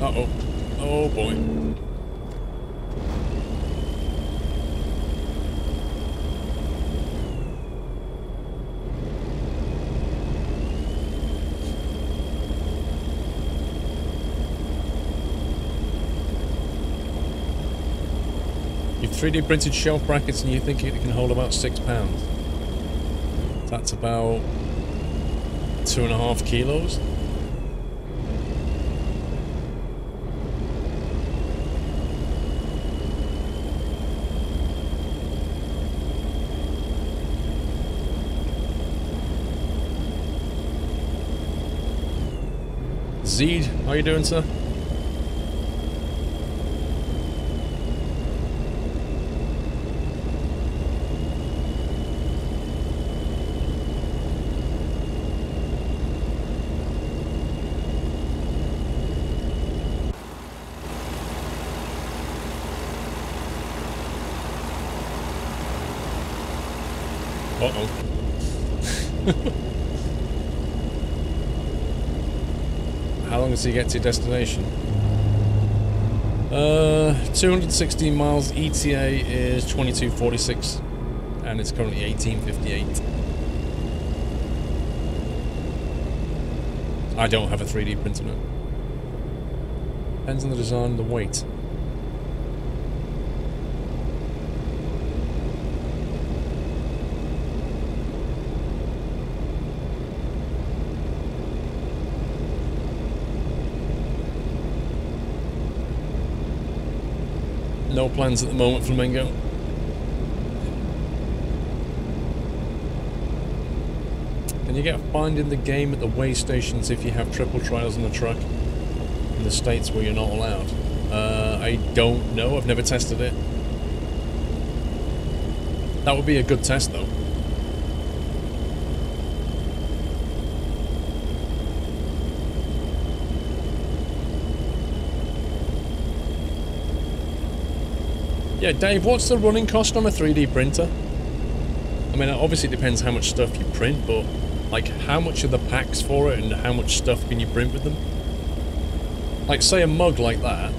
Uh-oh. Oh, boy. You've 3D printed shelf brackets and you think it can hold about £6. That's about 2.5 kilos. Zeed, how you doing, sir? Uh-oh. How long does he get to your destination? 216 miles, ETA is 2246, and it's currently 1858. I don't have a 3D printer now. Depends on the design and the weight. No plans at the moment, Flamingo. Can you get fined in the game at the weigh stations if you have triple trials on the truck in the states where you're not allowed? I don't know. I've never tested it. That would be a good test, though. Yeah, Dave, what's the running cost on a 3D printer? I mean, obviously it depends how much stuff you print, but, like, how much are the packs for it and how much stuff can you print with them? Like, say a mug like that,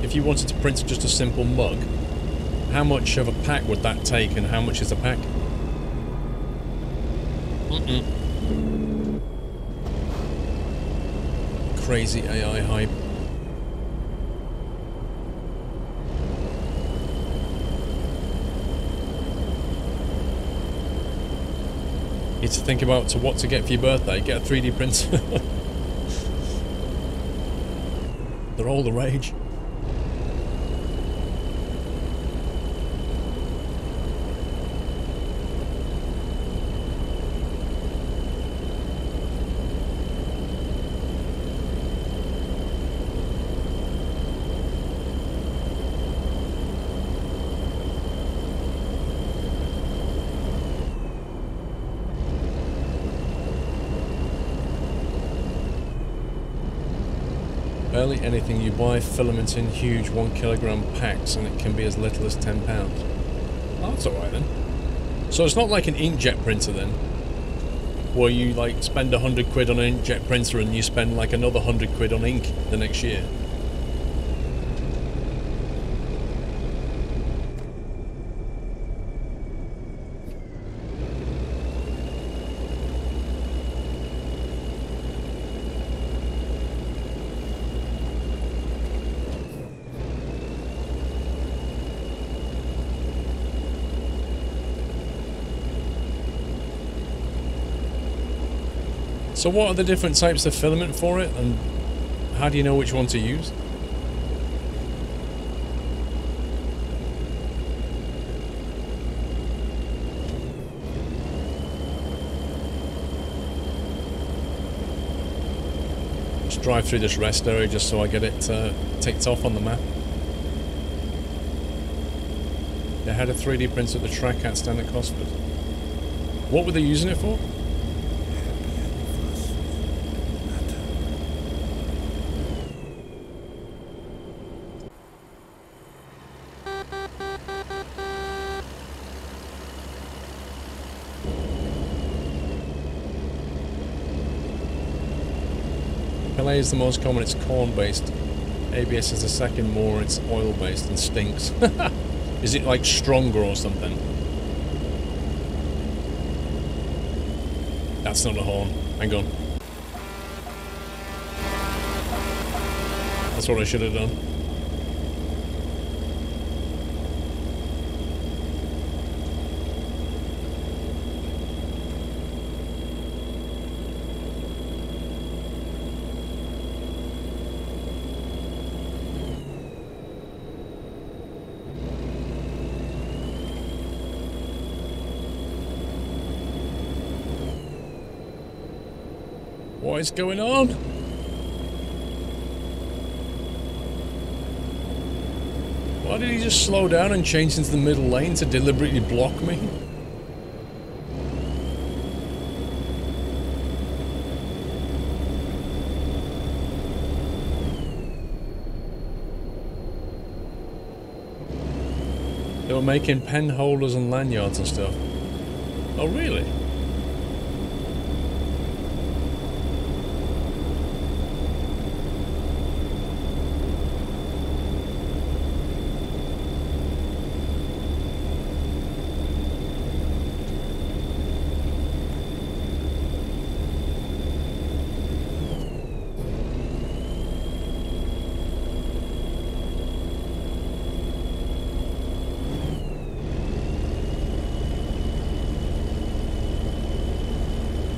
if you wanted to print just a simple mug, how much of a pack would that take and how much is a pack? Crazy AI hype. Need to think about what to get for your birthday. Get a 3D printer. They're all the rage. Barely anything you buy filament in huge 1 kilogram packs and it can be as little as £10. Oh, that's alright then. So it's not like an inkjet printer then, where you like spend 100 quid on an inkjet printer and you spend like another 100 quid on ink the next year. So what are the different types of filament for it, and how do you know which one to use? Just drive through this rest area just so I get it ticked off on the map. They had a 3D printer at the track at stand at Cosford. What were they using it for? Is the most common, it's corn based. ABS is a second more, it's oil-based and stinks. Is it like stronger or something? That's not a horn. Hang on. That's what I should have done. What is going on? Why did he just slow down and change into the middle lane to deliberately block me? They were making pen holders and lanyards and stuff. Oh, really?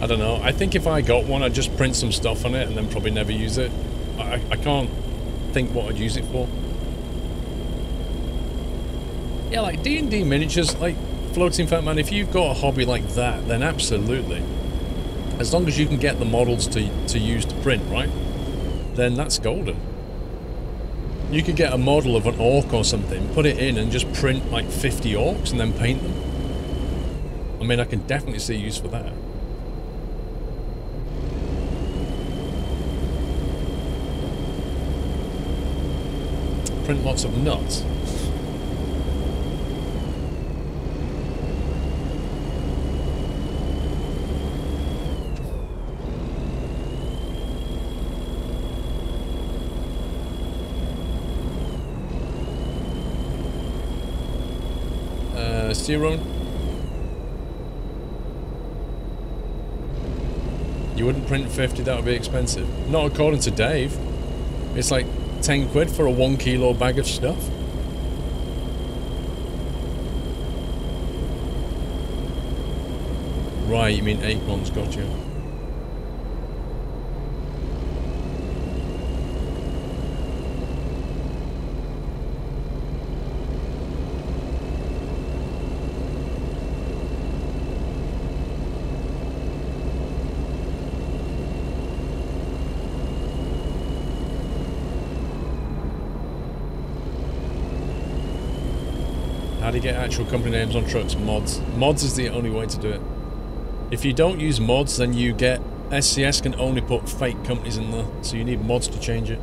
I don't know. I think if I got one, I'd just print some stuff on it and then probably never use it. I can't think what I'd use it for. Yeah, like D&D miniatures, like Floating Fat Man, if you've got a hobby like that, then absolutely. As long as you can get the models to use to print, right? Then that's golden. You could get a model of an orc or something, put it in and just print like 50 orcs and then paint them. I mean, I can definitely see use for that. Print lots of nuts. Zero. You wouldn't print 50, that would be expensive. Not according to Dave. It's like 10 quid for a 1 kilo bag of stuff. Right, you mean acorns, got you. How do you get actual company names on trucks? Mods. Mods is the only way to do it. If you don't use mods, then you get... SCS can only put fake companies in there, so you need mods to change it.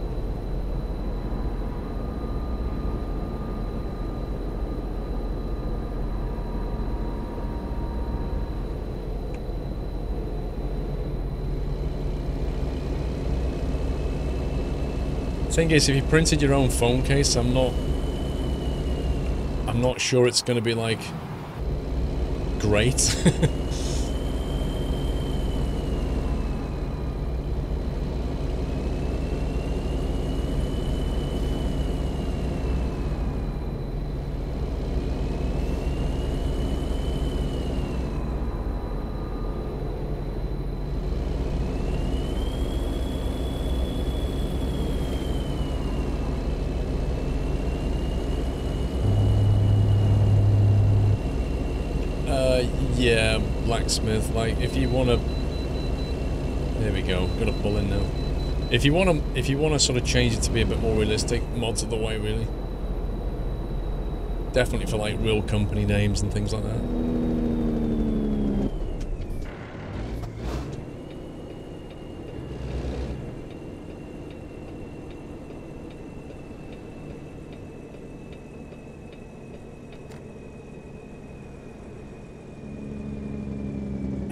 Thing is, if you printed your own phone case, I'm not sure it's going to be, like, great. Yeah, blacksmith. Like, if you want to, there we go. Got to pull in now. If you want to sort of change it to be a bit more realistic, mods are the way, really. Definitely for like real company names and things like that.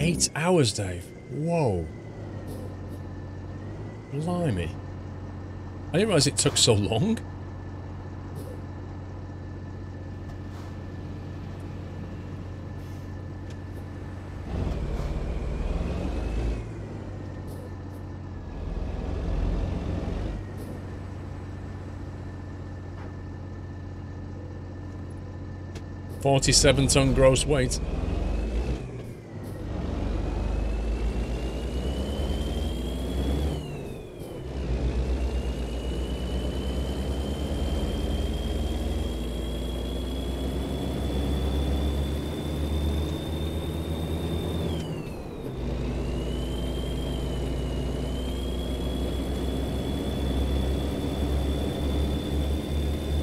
Eight hours, Dave. Whoa. Blimey. I didn't realise it took so long. $47-ton gross weight.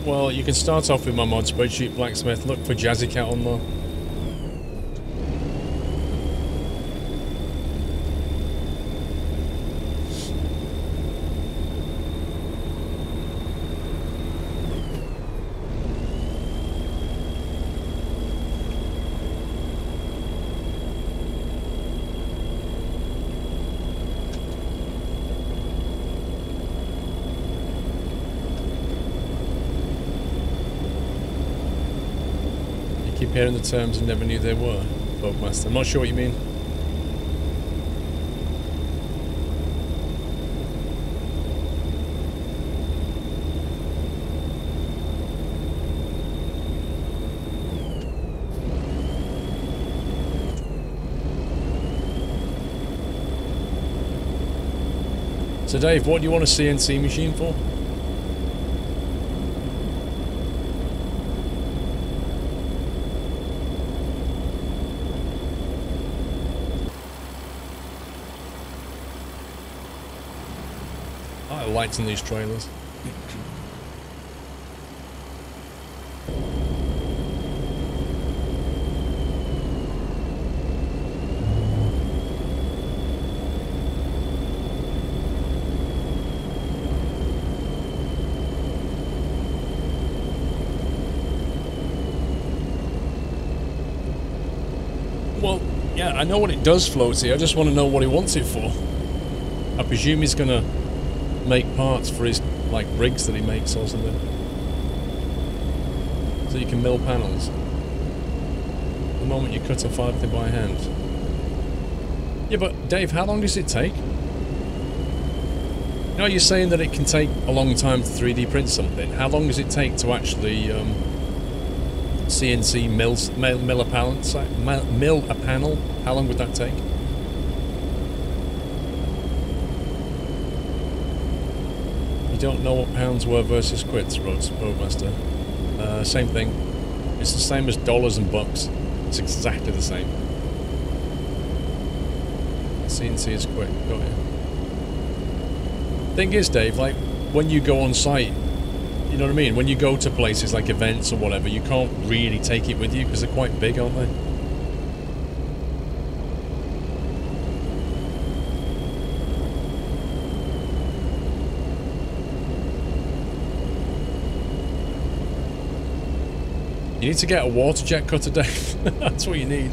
Well, you can start off with my mod spreadsheet, Blacksmith. Look for Jazzy Cat on there. Hearing the terms and never knew they were. Bugmaster. I'm not sure what you mean. So Dave, what do you want a CNC machine for? Lights in these trailers. Well, yeah, I know what it does, Floaty. I just want to know what he wants it for. I presume he's gonna make parts for his, like, rigs that he makes or something. So you can mill panels. The moment you cut a fibre by hand. Yeah, but Dave, how long does it take? You know, you're saying that it can take a long time to 3D print something. How long does it take to actually CNC mill a panel? How long would that take? You don't know what pounds were versus quits, Roadmaster. Same thing. It's the same as dollars and bucks. It's exactly the same. CNC is quick. Got it. Thing is, Dave, like, when you go on site, you know what I mean? When you go to places like events or whatever, you can't really take it with you because they're quite big, aren't they? You need to get a water jet cutter, Dave. That's what you need.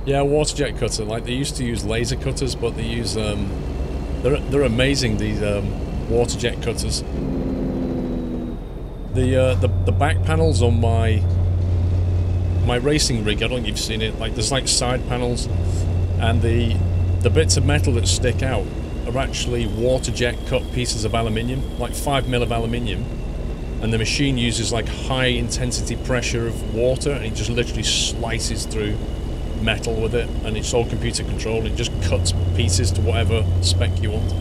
Yeah, water jet cutter. Like, they used to use laser cutters, but they use they're amazing, these water jet cutters. The back panels on my racing rig, I don't know if you've seen it. Like, there's like side panels, and the bits of metal that stick out are actually water jet cut pieces of aluminium, like 5mm of aluminium, and the machine uses like high intensity pressure of water, and it just literally slices through metal with it, and it's all computer controlled. It just cuts pieces to whatever spec you want.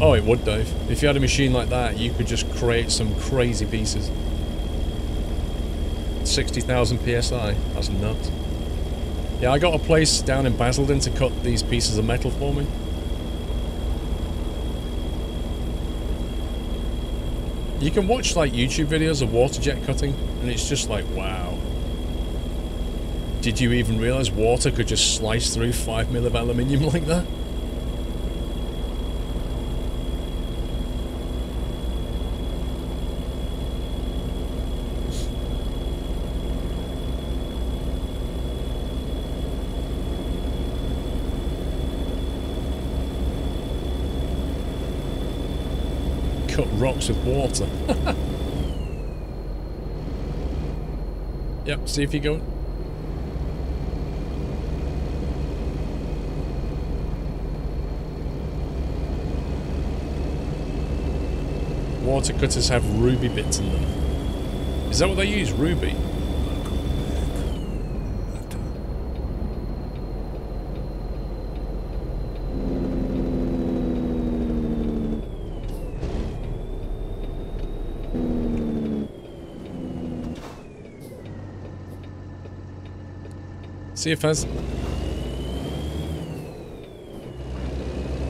Oh, it would, Dave. If you had a machine like that, you could just create some crazy pieces. 60,000 PSI. That's nuts. Yeah, I got a place down in Basildon to cut these pieces of metal for me. You can watch like YouTube videos of water jet cutting, and it's just like, wow. Did you even realize water could just slice through 5 mil of aluminium like that? Cut rocks with water. Yep, see if you go. Water cutters have ruby bits in them. Is that what they use? Ruby? See if has.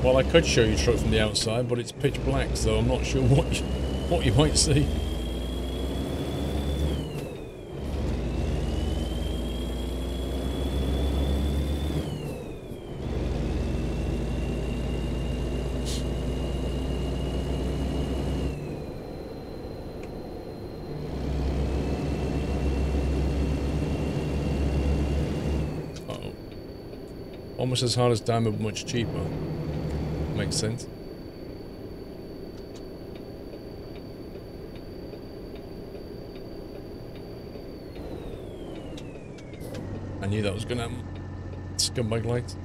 Well, I could show you the truck from the outside, but it's pitch black, so I'm not sure what you might see. Uh-oh. Almost as hard as diamond, but much cheaper. Makes sense. I knew that was gonna happen. Scumbag lights.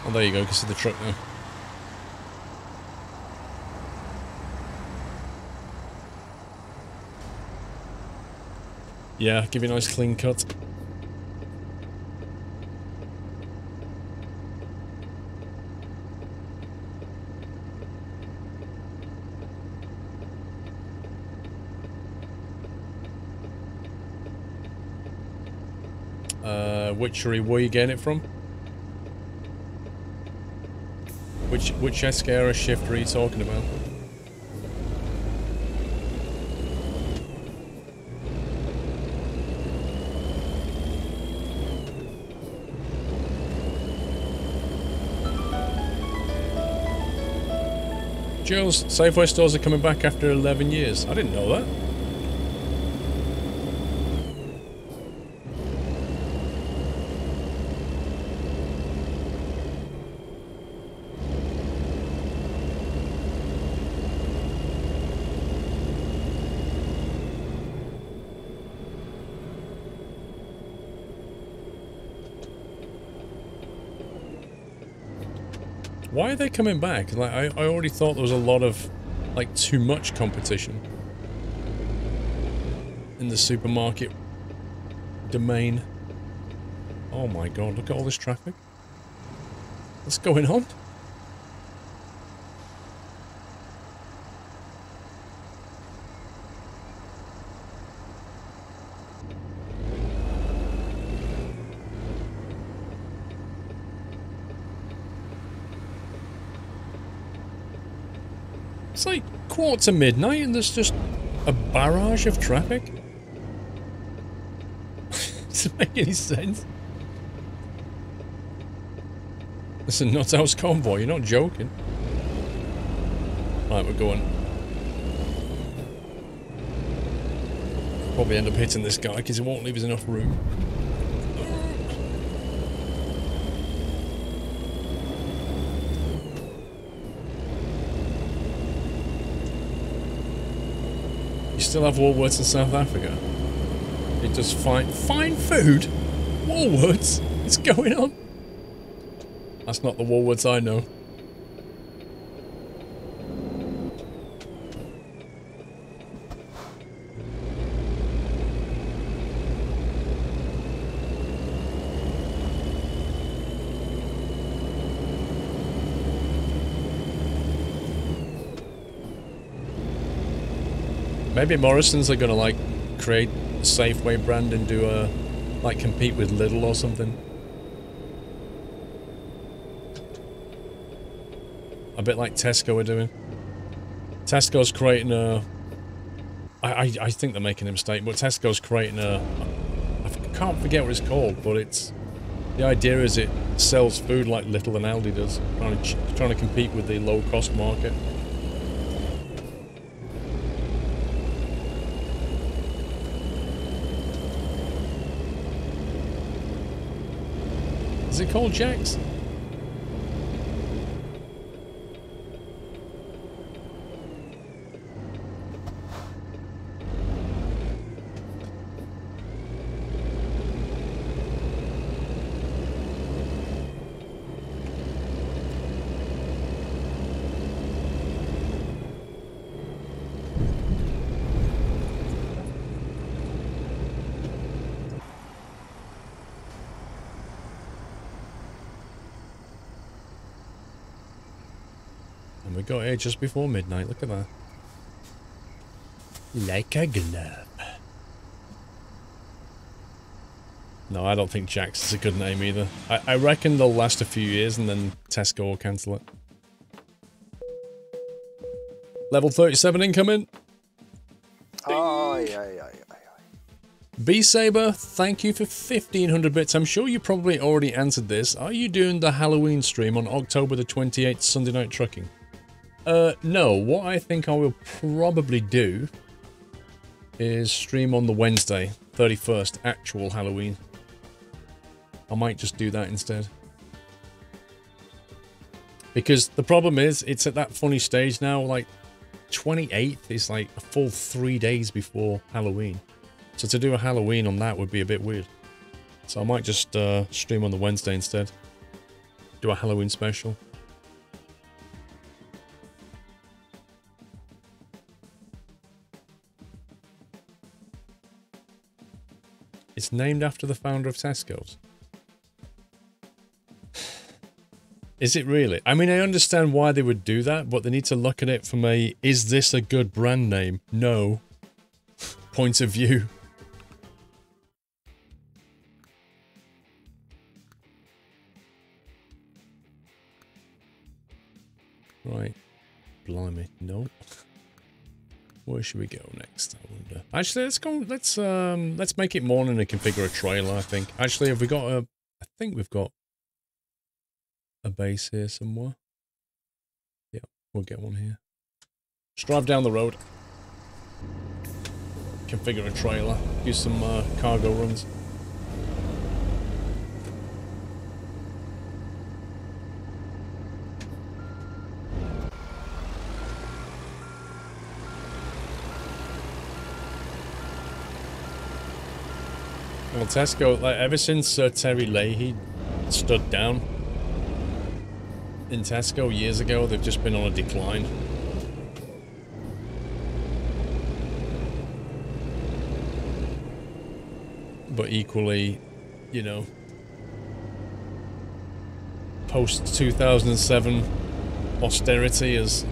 Oh, there you go. You can see the truck now. Yeah, give you a nice clean cut. Which were you getting it from? Which Escara shift are you talking about? Jules, Safeway stores are coming back after 11 years. I didn't know that. Why are they coming back? Like, I already thought there was a lot of, like, too much competition in the supermarket domain. Oh my god, look at all this traffic. What's going on? It's like quarter to midnight and there's just a barrage of traffic. Does it make any sense? It's a nuthouse convoy, you're not joking. Right, we're going. Probably end up hitting this guy because he won't leave us enough room. Still have Woolworths in South Africa. It does fine food? Woolworths? What's going on? That's not the Woolworths I know. Maybe Morrison's are gonna like create a Safeway brand and do a Like compete with Lidl or something. A bit like Tesco are doing. Tesco's creating a... I think they're making a mistake, but Tesco's creating a... I can't forget what it's called, but it's... The idea is it sells food like Lidl and Aldi does, trying to compete with the low-cost market. Is it called Jack's? We got here just before midnight, look at that. Like a glove. No, I don't think Jack's is a good name either. I reckon they'll last a few years and then Tesco will cancel it. Level 37 incoming. B-Saber, thank you for 1500 bits. I'm sure you probably already answered this. Are you doing the Halloween stream on October the 28th, Sunday Night Trucking? No. What I think I will probably do is stream on the Wednesday, 31st, actual Halloween. I might just do that instead. Because the problem is, it's at that funny stage now, like, 28th is like a full 3 days before Halloween. So to do a Halloween on that would be a bit weird. So I might just stream on the Wednesday instead. Do a Halloween special. It's named after the founder of Tesco's. Is it really? I mean, I understand why they would do that, but they need to look at it from a, is this a good brand name? No. Point of view. Right. Blimey. No. Where should we go next, I wonder? Actually, let's go, let's make it morning and configure a trailer, I think. Actually, have we got a, I think we've got a base here somewhere. Yeah, we'll get one here. Just drive down the road. Configure a trailer. Do some cargo runs. Well, Tesco, like, ever since Terry Leahy stood down in Tesco years ago, they've just been on a decline. But equally, you know, post-2007 austerity has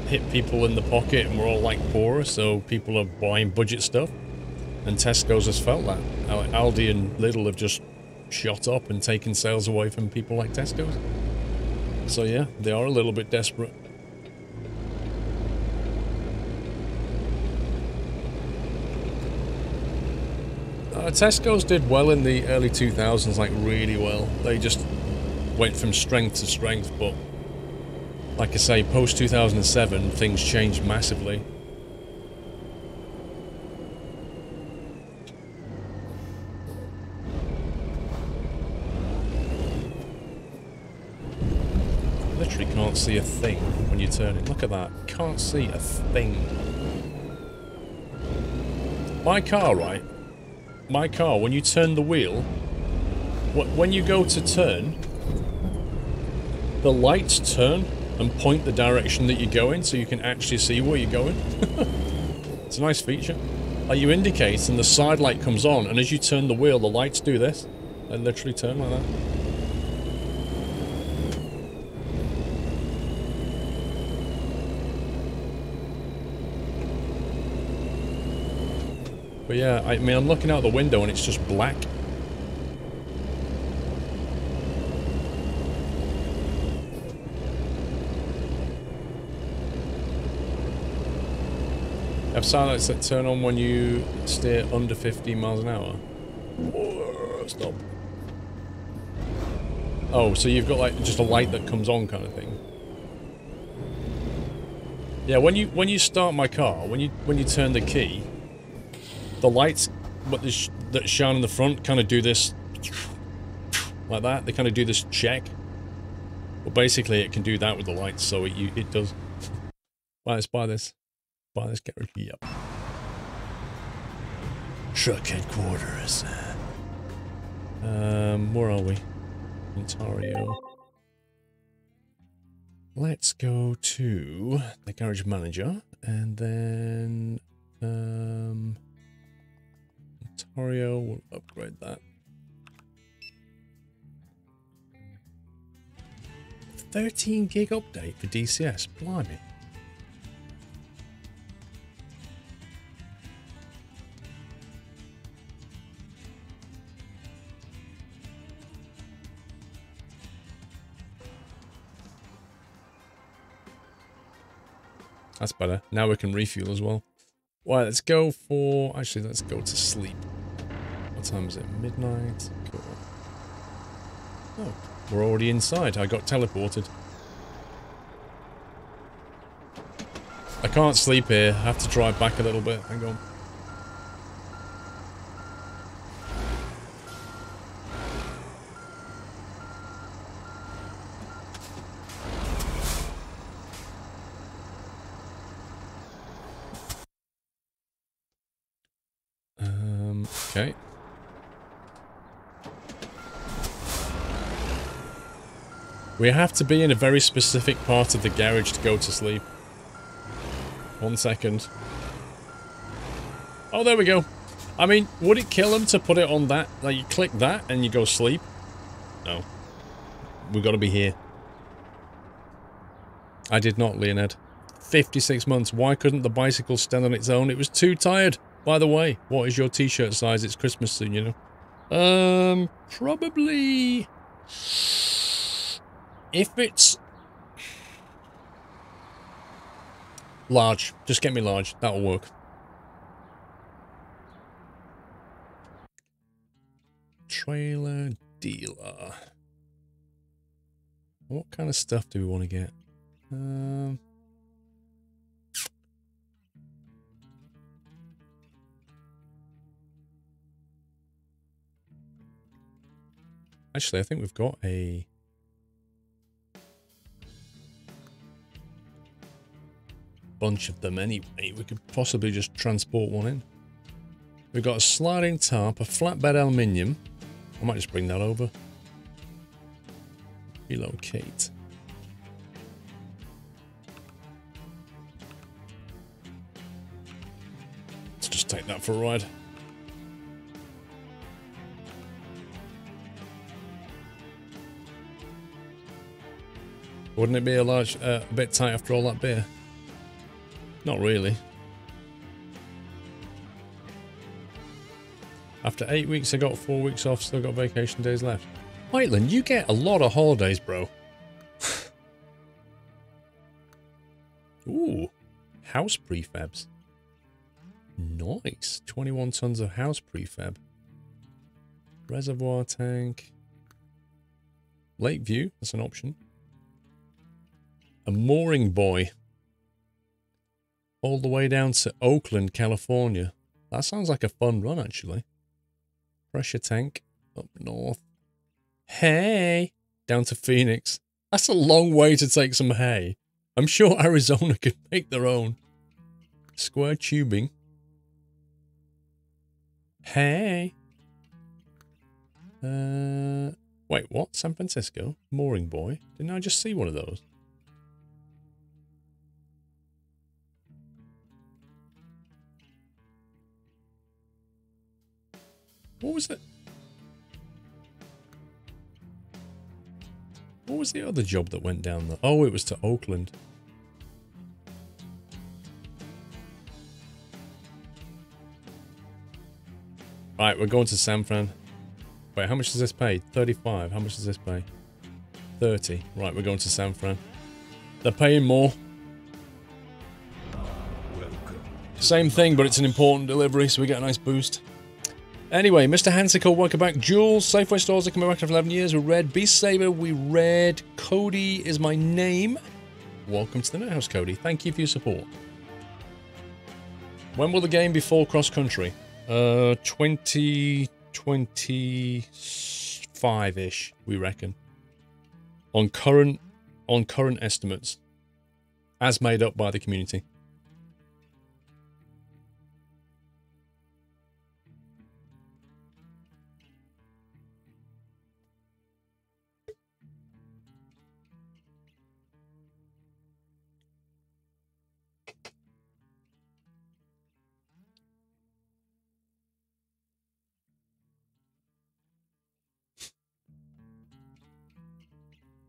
hit people in the pocket and we're all like poor, so people are buying budget stuff. And Tesco's has felt that. Aldi and Lidl have just shot up and taken sales away from people like Tesco's. So yeah, they are a little bit desperate. Tesco's did well in the early 2000s, like really well. They just went from strength to strength, but like I say, post-2007, things changed massively. Literally can't see a thing when you turn it. Look at that. Can't see a thing. My car, right? My car, when you turn the wheel, when you go to turn, the lights turn and point the direction that you're going so you can actually see where you're going. It's a nice feature. Like, you indicate and the side light comes on, and as you turn the wheel, the lights do this. They literally turn like that. But yeah, I mean, I'm looking out the window and it's just black. Have silence that turn on when you steer under 15 miles an hour. Oh, stop. Oh, so you've got like just a light that comes on kind of thing. Yeah, when you start my car, when you turn the key, the lights that shine in the front kind of do this like that. They kind of do this check. Well, basically, it can do that with the lights, so it does. Right, let's buy this. Buy this garage. Yep. Truck headquarters. Where are we? Ontario. Let's go to the garage manager, and then Ontario. We'll upgrade that. 13 gig update for DCS. Blimey. That's better. Now we can refuel as well. Right, let's go for... Actually, let's go to sleep. What time is it? Midnight? Cool. Oh, we're already inside. I got teleported. I can't sleep here. I have to drive back a little bit. Hang on. Okay. We have to be in a very specific part of the garage to go to sleep. 1 second. Oh, there we go. I mean, would it kill him to put it on that? Like, you click that and you go sleep? No. We've got to be here. I did not, Leonid. 56 months. Why couldn't the bicycle stand on its own? It was too tired. By the way, what is your t-shirt size? It's Christmas soon, you know. Probably... If it's... large. Just get me large. That'll work. Trailer dealer. What kind of stuff do we want to get? Actually, I think we've got a... bunch of them anyway. We could possibly just transport one in. We've got a sliding tarp, a flatbed aluminium. I might just bring that over. Relocate. Let's just take that for a ride. Wouldn't it be a bit tight after all that beer? Not really. After 8 weeks, I got 4 weeks off, still got vacation days left. Maitland, you get a lot of holidays, bro. Ooh, house prefabs. Nice. 21 tons of house prefab. Reservoir tank. Lakeview, that's an option. A mooring buoy. All the way down to Oakland, California. That sounds like a fun run, actually. Pressure tank up north. Hay! Down to Phoenix. That's a long way to take some hay. I'm sure Arizona could make their own. Square tubing. Hay! Wait, what? San Francisco? Mooring buoy? Didn't I just see one of those? What was it? What was the other job that went down there? Oh, it was to Oakland. Right, we're going to San Fran. Wait, how much does this pay? 35. How much does this pay? 30. Right, we're going to San Fran. They're paying more. Welcome Same thing, but it's an important delivery, so we get a nice boost. Anyway, Mr. Hansicle, welcome back. Jules, Safeway stores are coming back after 11 years. We read. Beast Saber, we read. Cody is my name. Welcome to the Net House, Cody. Thank you for your support. When will the game be full cross-country? 2025-ish, we reckon. On current estimates. As made up by the community.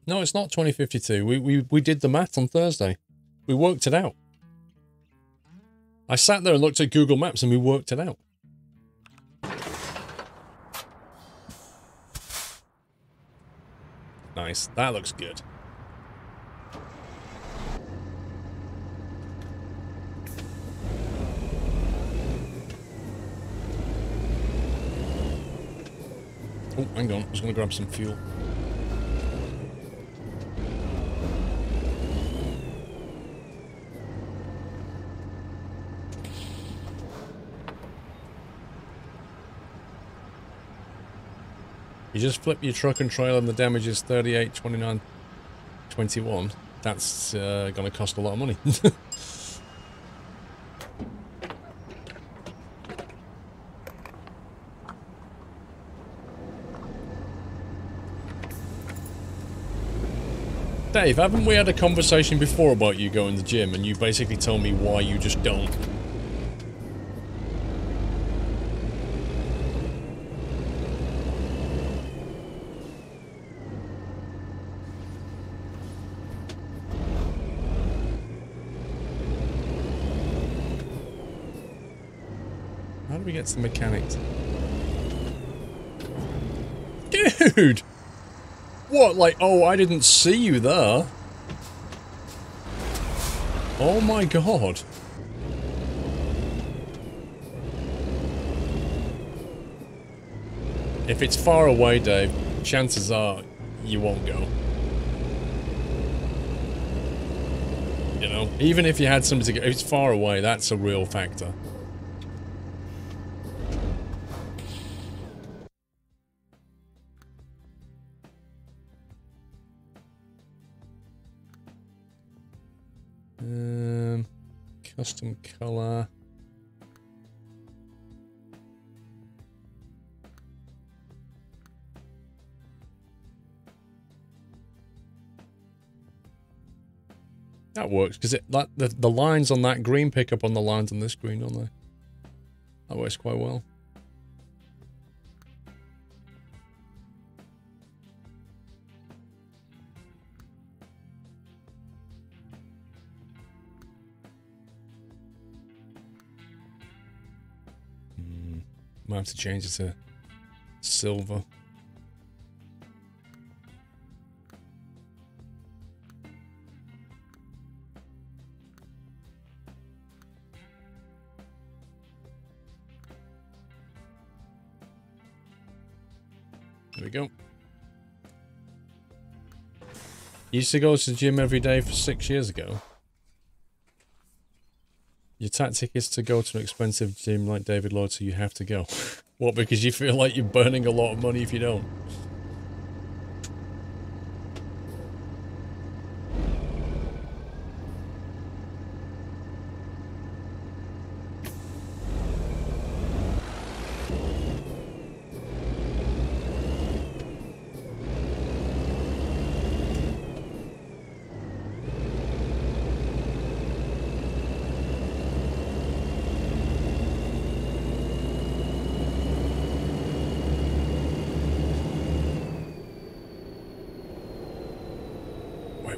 No, it's not 2052. We did the math on Thursday. We worked it out. I sat there and looked at Google Maps and we worked it out. Nice. That looks good. Oh, hang on. I was going to grab some fuel. You just flip your truck and trailer and the damage is 38, 29, 21. That's going to cost a lot of money. Dave, haven't we had a conversation before about you going to the gym and you basically told me why you just don't? How do we get to the mechanics? Dude! What, like, oh, I didn't see you there. Oh my god. If it's far away, Dave, chances are you won't go. You know, even if you had somebody to go, if it's far away, that's a real factor. Custom color. That works because the lines on that green pick up on the lines on this green, don't they? That works quite well. Might have to change it to silver. There we go. Used to go to the gym every day for 6 years ago. Your tactic is to go to an expensive gym like David Lloyd, so you have to go. What, because you feel like you're burning a lot of money if you don't?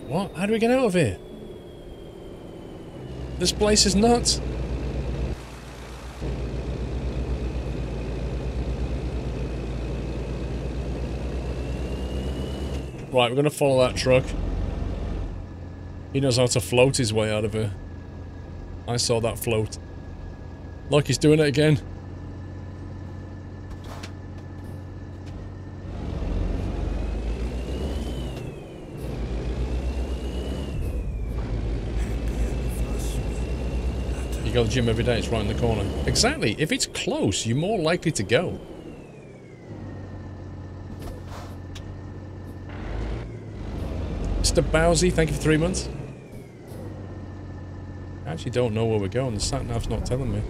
What? How do we get out of here? This place is nuts. Right, we're gonna follow that truck. He knows how to float his way out of here. I saw that float. Like he's doing it again. You go to the gym every day, it's right in the corner. Exactly. If it's close, you're more likely to go. Mr. Bowsy, thank you for 3 months. I actually don't know where we're going. The sat-nav's not telling me.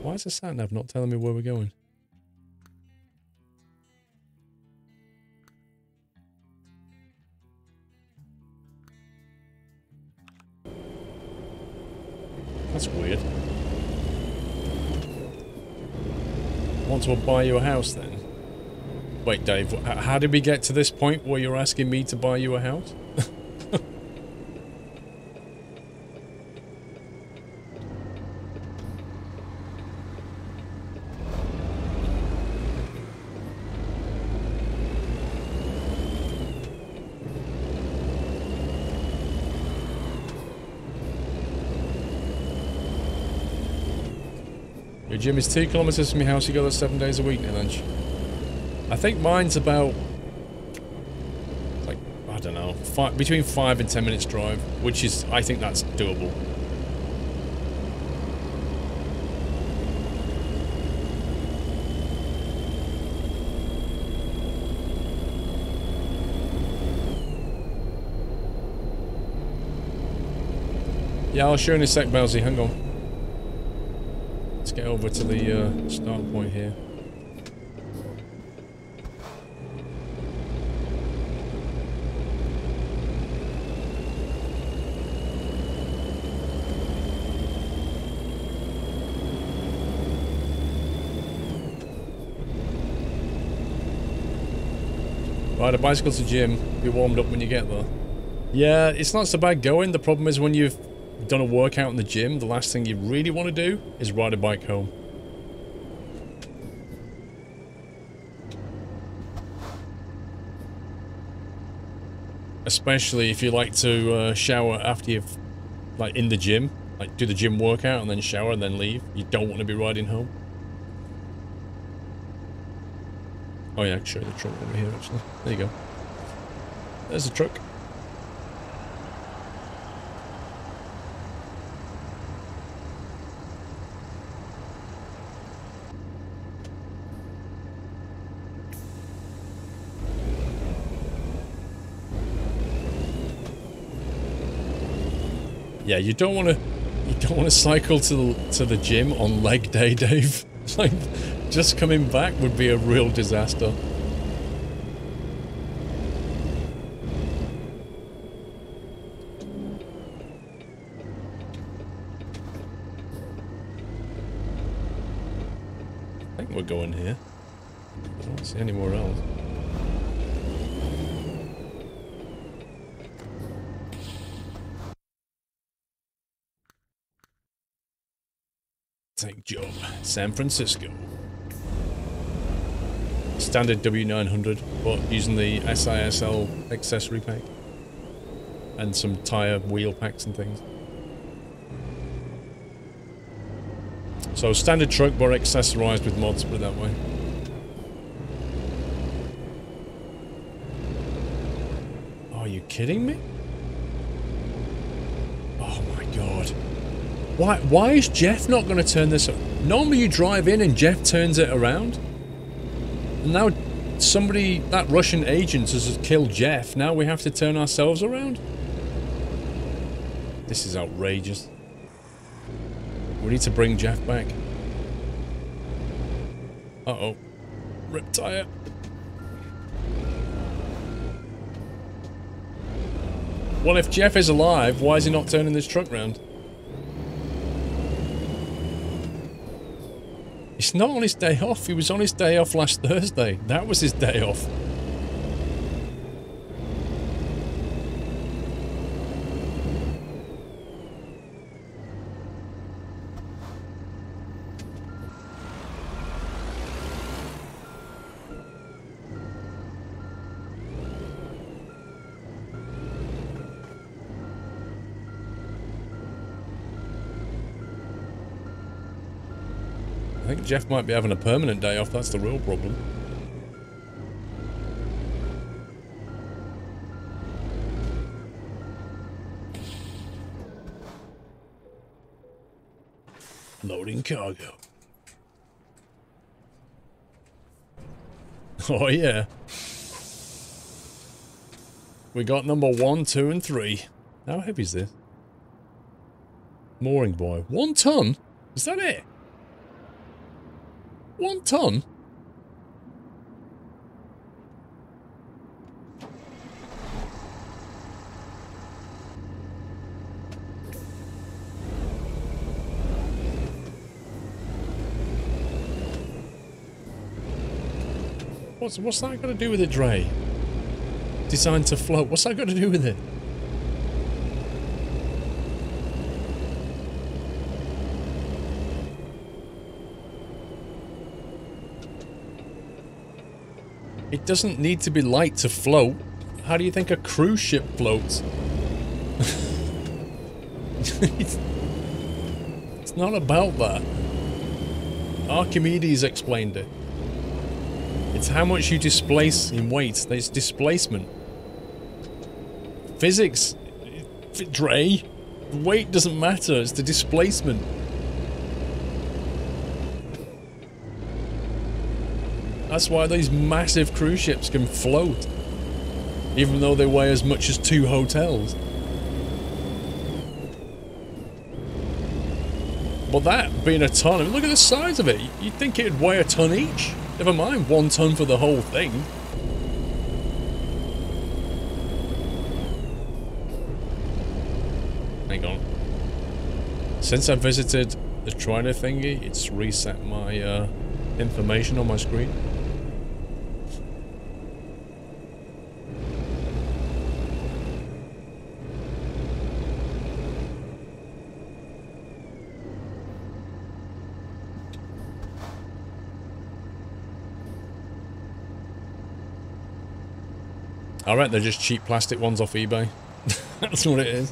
Why is the sat-nav not telling me where we're going? That's weird. Want to buy you a house then? Wait, Dave, how did we get to this point where you're asking me to buy you a house? Your gym is 2 kilometers from your house, you go there 7 days a week, Nilanj. I think mine's about, like, I don't know, between 5 and 10 minutes drive, which is, I think that's doable. Yeah, I'll show you in a sec, Bowsy, hang on. Let's get over to the start point here. Ride a bicycle to gym, be warmed up when you get there. Yeah, it's not so bad going. The problem is when you've done a workout in the gym, the last thing you really want to do is ride a bike home. Especially if you like to shower after you've, like, in the gym. Like, do the gym workout and then shower and then leave. You don't want to be riding home. Oh yeah, I can show you the truck over here, actually. There you go. There's the truck. Yeah, you don't want to cycle to the gym on leg day, Dave. Like, just coming back would be a real disaster. I think we're going here. I don't see anywhere else. Take job. San Francisco. Standard W900, but using the SISL accessory pack. And some tyre wheel packs and things. So standard truck, but accessorized with mods, put it that way. Are you kidding me? Oh my god. Why is Jeff not going to turn this up? Normally you drive in and Jeff turns it around. And now somebody, that Russian agent has killed Jeff. Now we have to turn ourselves around? This is outrageous. We need to bring Jeff back. Uh-oh. Rip tire. Well, if Jeff is alive, why is he not turning this truck round? It's not on his day off. He was on his day off last Thursday. That was his day off. think Jeff might be having a permanent day off, that's the real problem. Loading cargo. Oh yeah. We got number 1, 2, and 3. How heavy is this? Mooring buoy. 1 ton? Is that it? 1 ton? What's that got to do with it, Dre? Designed to float. What's that got to do with it? It doesn't need to be light to float. How do you think a cruise ship floats? It's not about that. Archimedes explained it. It's how much you displace in weight. There's displacement. Physics, Dre, weight doesn't matter, it's the displacement. That's why these massive cruise ships can float, even though they weigh as much as 2 hotels. But that being a ton, I mean, look at the size of it. You'd think it'd weigh a ton each. Never mind 1 ton for the whole thing. Hang on. Since I visited the trainer thingy, it's reset my information on my screen. Alright, they're just cheap plastic ones off eBay. That's what it is.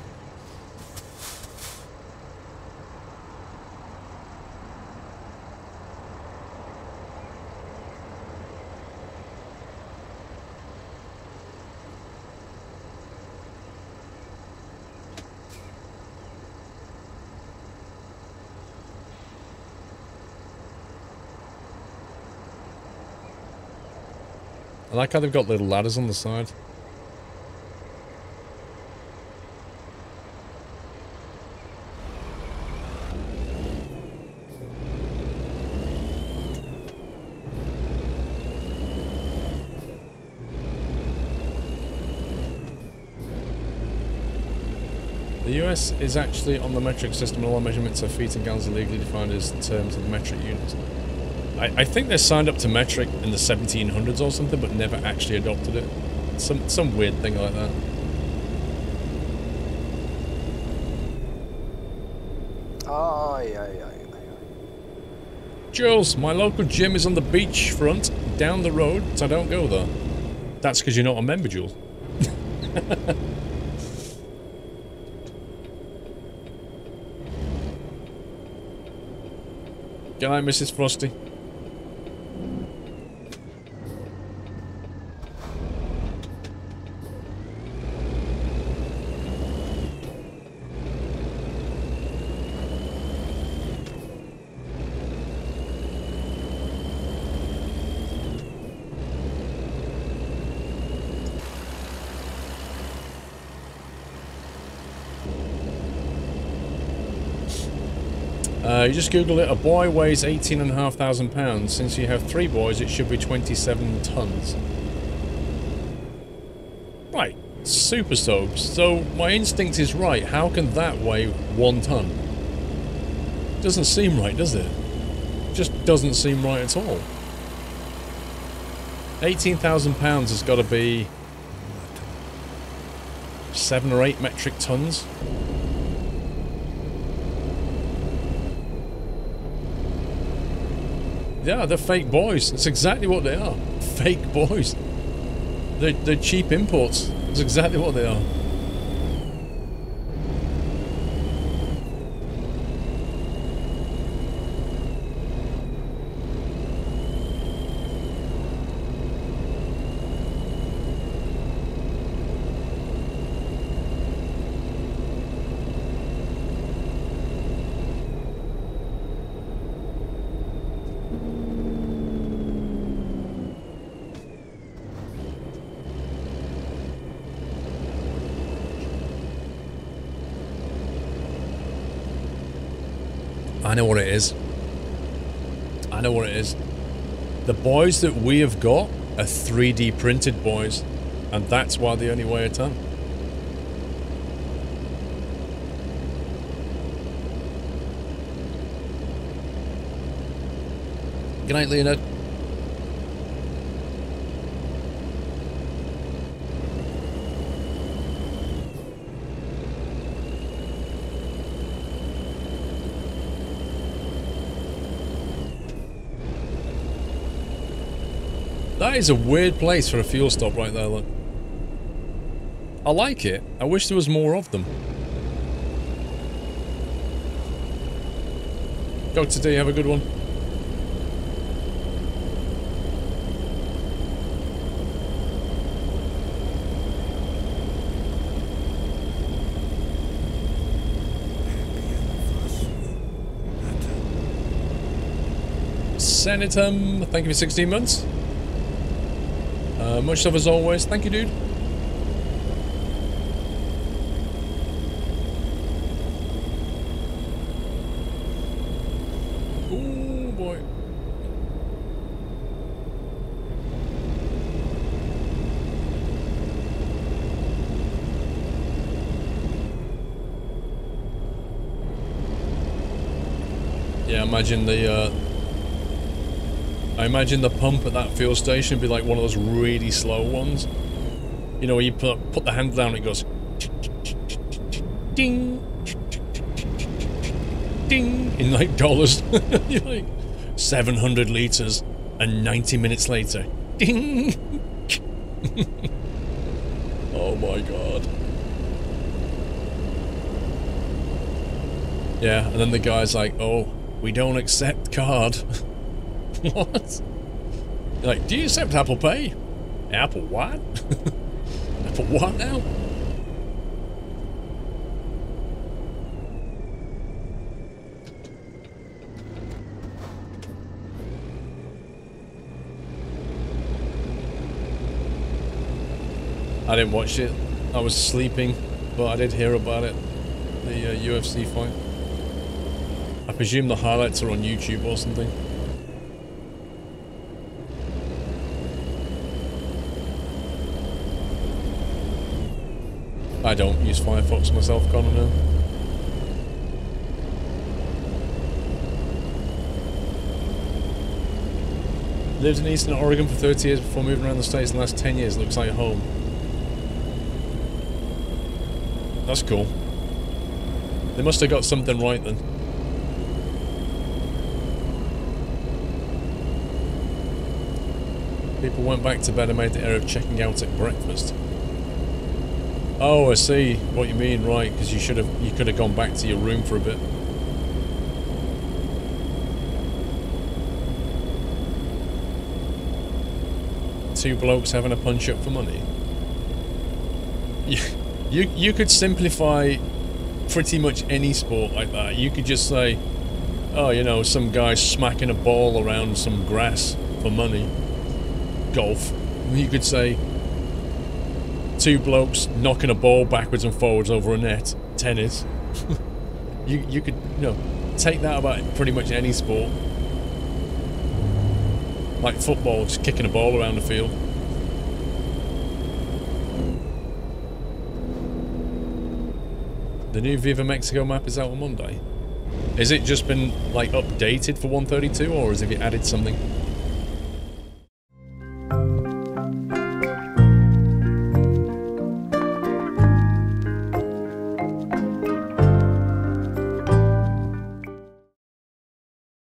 I like how they've got little ladders on the side. The US is actually on the metric system, and all measurements of feet and gallons are legally defined as terms of metric units. I think they signed up to metric in the 1700s or something, but never actually adopted it. Some weird thing like that. Jules, my local gym is on the beachfront down the road, so I don't go there. That's because you're not a member, Jules. Good night, Mrs. Frosty. You just Google it. A boy weighs 18,500 pounds. Since you have 3 boys, it should be 27 tons. Right. Super soaps. So my instinct is right. How can that weigh 1 ton? Doesn't seem right, does it? Just doesn't seem right at all. 18,000 pounds has got to be 7 or 8 metric tons. Yeah, they're fake boys. That's exactly what they are. Fake boys. They're cheap imports. That's exactly what they are. I know what it is. I know what it is. The boys that we have got are 3D printed boys, and that's why they only weigh a ton. Good night, Leonard. That is a weird place for a fuel stop right there, look. I like it. I wish there was more of them. Dr. D, have a good one. Senatum, thank you for 16 months. Much love as always. Thank you, dude. Oh boy. Yeah, I imagine the pump at that fuel station would be like one of those really slow ones. You know, where you put the hand down and it goes ding, ding, in like dollars. You're like 700 liters and 90 minutes later, ding. Oh my god. Yeah, and then the guy's like, oh, we don't accept card. What? Like, do you accept Apple Pay? Apple what? Apple what now? I didn't watch it. I was sleeping, but I did hear about it. The UFC fight. I presume the highlights are on YouTube or something. I don't use Firefox myself, Connor, now. Lived in Eastern Oregon for 30 years before moving around the States. In the last 10 years, looks like home. That's cool. They must have got something right then. People went back to bed and made the error of checking out at breakfast. Oh, I see what you mean, right, because you could have gone back to your room for a bit. Two blokes having a punch up for money. You could simplify pretty much any sport like that. You could just say, oh, you know, some guy smacking a ball around some grass for money. Golf. You could say two blokes knocking a ball backwards and forwards over a net. Tennis. you could, you know, take that about pretty much any sport. Like football, just kicking a ball around the field. The new Viva Mexico map is out on Monday. Has it just been, like, updated for 132, or has it added something?